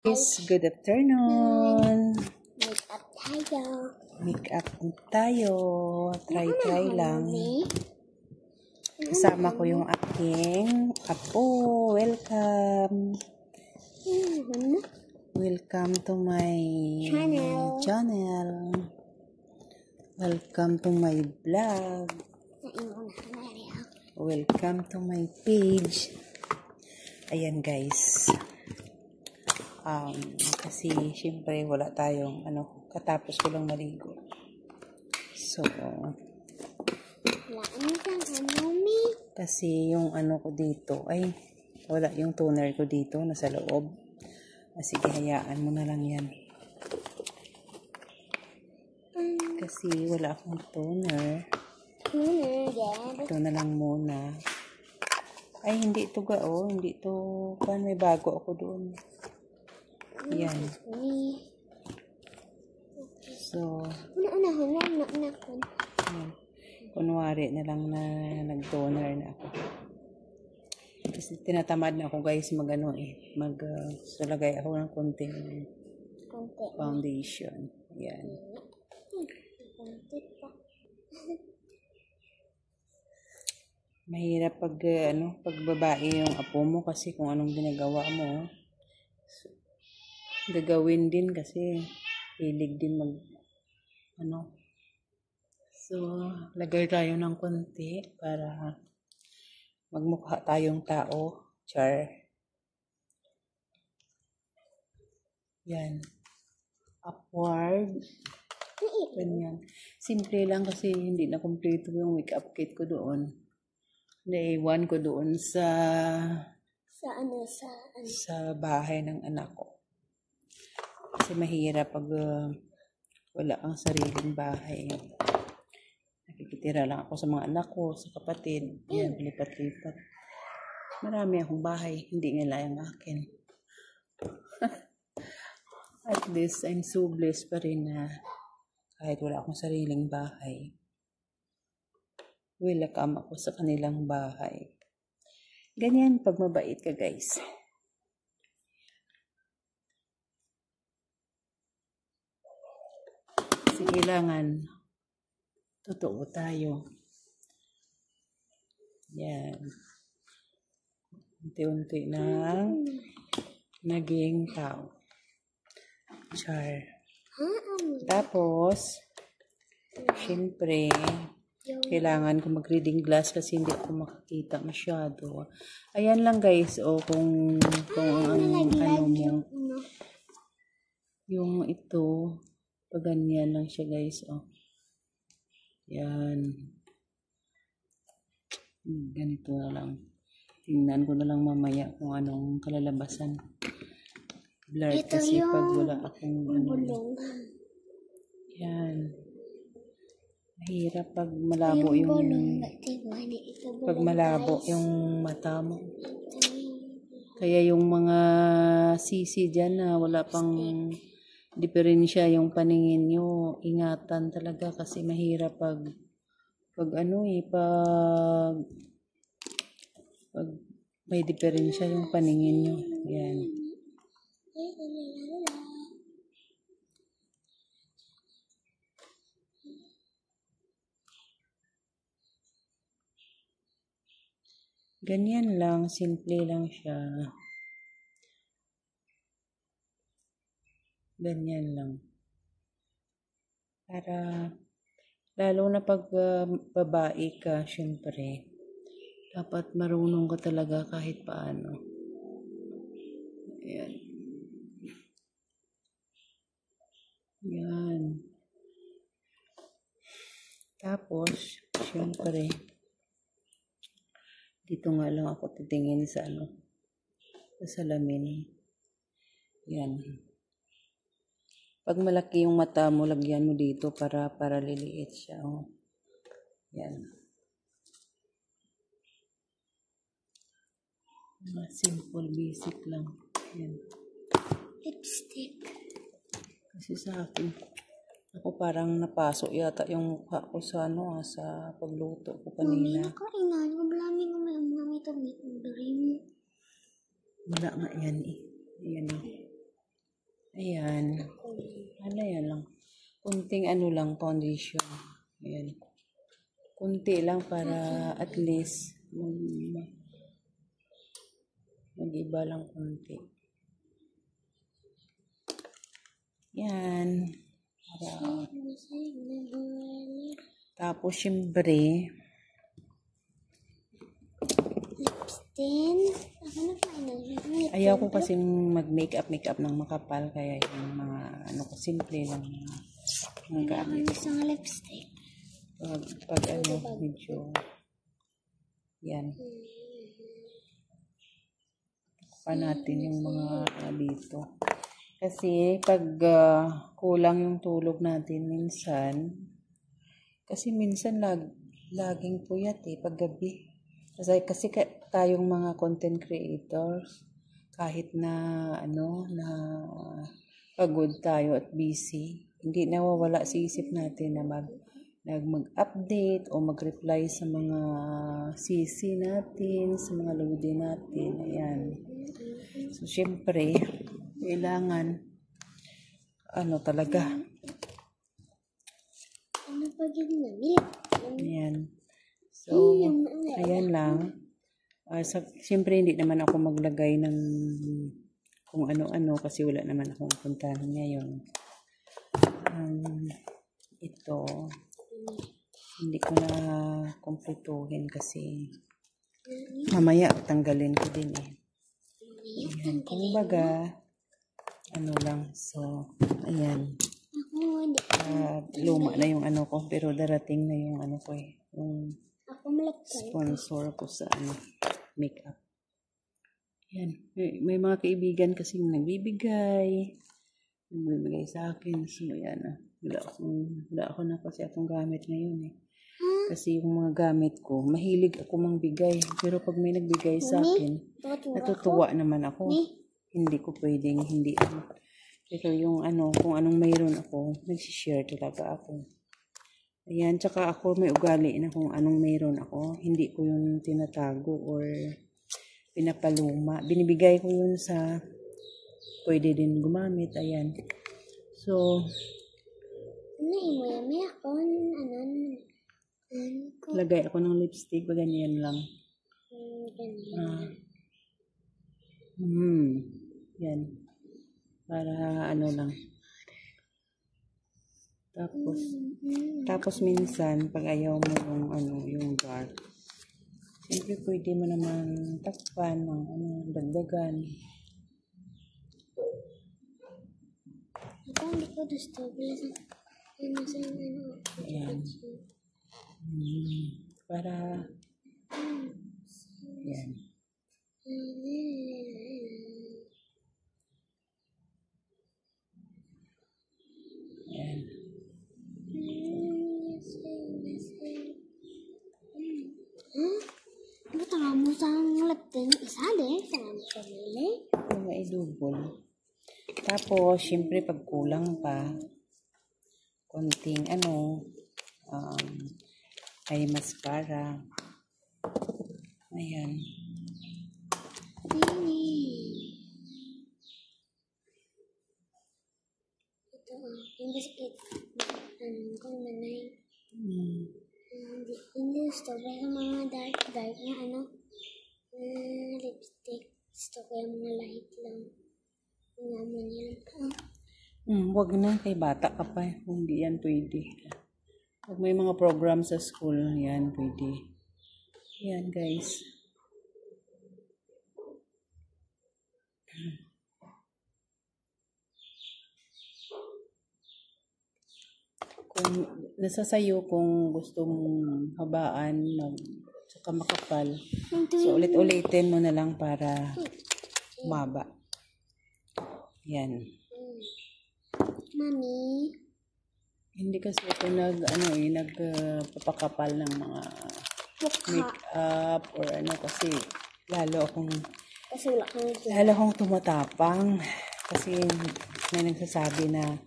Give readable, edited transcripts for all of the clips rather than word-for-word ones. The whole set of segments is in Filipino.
Guys, good afternoon. Make up tayo. Make up tayo. Try lang. Kasama ko yung aking apo. Welcome. Welcome to my channel. Welcome to my vlog. Welcome to my page. Ayan guys. Kasi syempre wala tayong katapos ko lang maligo. So kasi yung ko dito ay wala, yung toner ko dito nasa loob. Sige, hayaan mo na lang yan. Kasi wala akong toner. Ito na lang muna. Ay, hindi ito hindi ito. May bago ako doon. Yan. So, kunwari na lang na nag-toner na ako. Kasi tinatamad na ako guys sulagay ako ng konting foundation. Yan. Mahirap pag babae yung apo mo kasi kung anong ginagawa mo. Gagawin din kasi hilig din So, lagay tayo ng konti para magmukha tayong tao. Char. Yan. Upward. Ganyan. Simple lang kasi hindi na kompleto yung makeup kit ko doon. Naiwan ko doon sa bahay ng anak ko. Kasi mahirap pag wala kang sariling bahay. Nakikitira lang ako sa mga anak ko, sa kapatid. Yan, lipat-lipat. Marami akong bahay, hindi nila yung akin. At least, I'm so blessed pa rin na kahit wala akong sariling bahay, welcome ako sa kanilang bahay. Ganyan pag mabait ka guys. Kasi kailangan totoo tayo. Yan. Unti-unti na naging tao. Char. Tapos, syempre, kailangan ko mag-reading glass kasi hindi ako makakita masyado. Ayan lang guys, kung mo, yung ito, pag ganyan lang siya guys, yan. Ganito na lang. Tingnan ko na lang mamaya kung anong kalalabasan. Blurred kasi pag wala akong yan. Mahirap pag malabo yung mata mo. Kaya yung mga sisi dyan na wala pang diferensya yung paningin nyo, ingatan talaga kasi mahirap pag may diferensya yung paningin nyo. Yan. Ganyan lang, simple lang siya. Ganyan lang. Para, lalo na pag babae ka, syempre, dapat marunong ka talaga kahit paano. Ayan. Yan. Tapos, syempre, dito nga lang ako titingin sa sa salamin. Yan. Pag malaki yung mata mo, lagyan mo dito para liliit siya. Yan. Simple, basic lang. Yan. Lipstick. Kasi sa akin, ako parang napasok yata yung mukha ko sa sa pagluto ko kanina. Wala nga yan eh. Ayan eh. Ayan. Ano yan lang. Kunting ano lang, foundation. Ayan. Kunti lang para at least mag-iba lang kunti. Yan. Para, tapos syempre, Lipstick. Ako na pa inalipin. ayaw ko kasing mag-makeup ng makapal. Kaya yung mga ano ko, simple lang mga gamit. Isang lipstick. Pag ano, medyo yan. Pa natin yung mga dito. Kasi pag kulang yung tulog natin minsan, kasi minsan laging puyat pag gabi. Kasi tayong mga content creators, kahit na na pagod tayo at busy, hindi nawawala sa isip natin na mag-update o mag-reply sa mga CC natin, sa mga loading natin. Ayan. So, syempre, kailangan, talaga. Ano pa yun na? Milk. Ayan. So, ayan lang. Syempre, hindi naman ako maglagay ng kung ano-ano kasi wala naman akong puntahan ngayon. Ito, hindi ko na kumpletuhin kasi mamaya tanggalin ko din Ayan, kumbaga, ano lang. So, ayan. Luma na yung ano ko, pero darating na yung ano ko yung sponsor ko sa makeup. Ayan. May mga kaibigan kasing nagbibigay sa akin. So, ayan. Wala ako na kasi akong gamit ngayon Kasi yung mga gamit ko, mahilig ako mangbigay. Pero pag may nagbigay sa akin, natutuwa naman ako. Hindi ko pwedeng hindi. Pero yung kung anong mayroon ako, nagsishare talaga ako. Ayan, tsaka ako may ugali na kung anong mayroon ako. Hindi ko yun tinatago or pinapaluma. Binibigay ko yun sa pwede din gumamit. Ayan. So, lagay ako ng lipstick, ganyan lang. Yan. Para lang. Tapos minsan, pag ayaw mo yung dark, siyempre pwede mo naman takpan ng dagdagan. Hindi ko gusto. Ayan. Para yan. Ayan. Ba't ang mo sa latin? Isa din. Saan ka nila? Mga idubol. Tapos, syempre pag kulang pa, konting ay mascara. Ayan. Ito yung biscuit. Kung nanay. Hindi gusto ko yung mga dark na lipstick. Gusto ko yung mga light lang. Naman yan. Wag na, kay bata ka pa. Hindi yan pwede. Pag may mga program sa school, yan pwede. Yan guys. Kung nasa sayo kung gusto mong habaan, tsaka makapal. So ulit-ulitin mo na lang para umaba. Yan. Mami. Hindi kasi ako nagpapakapal ng mga make-up or kasi lalo akong tumatapang kasi may nagsasabi na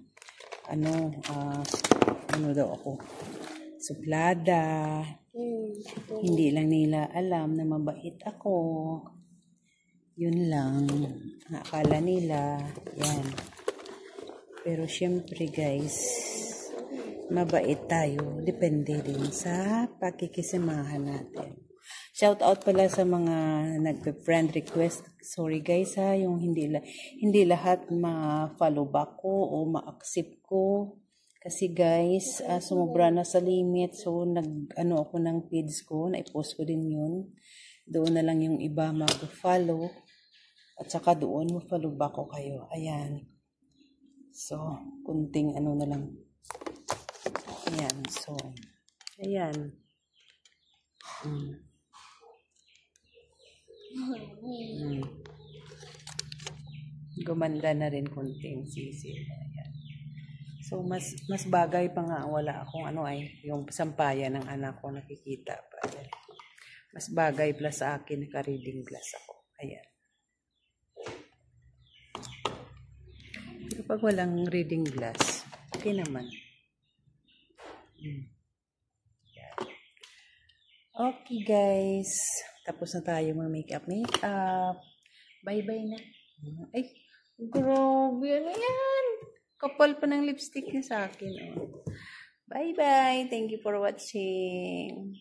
daw ako suplada. Hindi lang nila alam na mabait ako. Yun lang. Akala nila yan. Pero syempre guys, mabait tayo. Depende din sa pakikisamahan natin. Shout out pala sa mga nagpe-friend request. Sorry guys ha, yung hindi lahat ma-follow back ko o ma-accept ko. Kasi guys, sumobra na sa limit. So nag-ano ako ng page ko, na-post ko din yun. Doon na lang yung iba mag-follow. At saka doon mo-follow back ko kayo. Ayan. So, kunting ano na lang. Ayan. So, ayan. Gumanda na rin kunting sisi. Ayan. So, mas bagay pa nga wala akong ano ay, yung sampayan ng anak ko nakikita pa. Ayan. Mas bagay pala sa akin, naka-reading glass ako. Ayan. Kapag walang reading glass, okay naman. Okay guys, tapos na tayo mag-makeup. Bye-bye na. Ay, grabe, ano yan? Kapal pa ng lipstick niya sa akin. Oh. Bye-bye. Thank you for watching.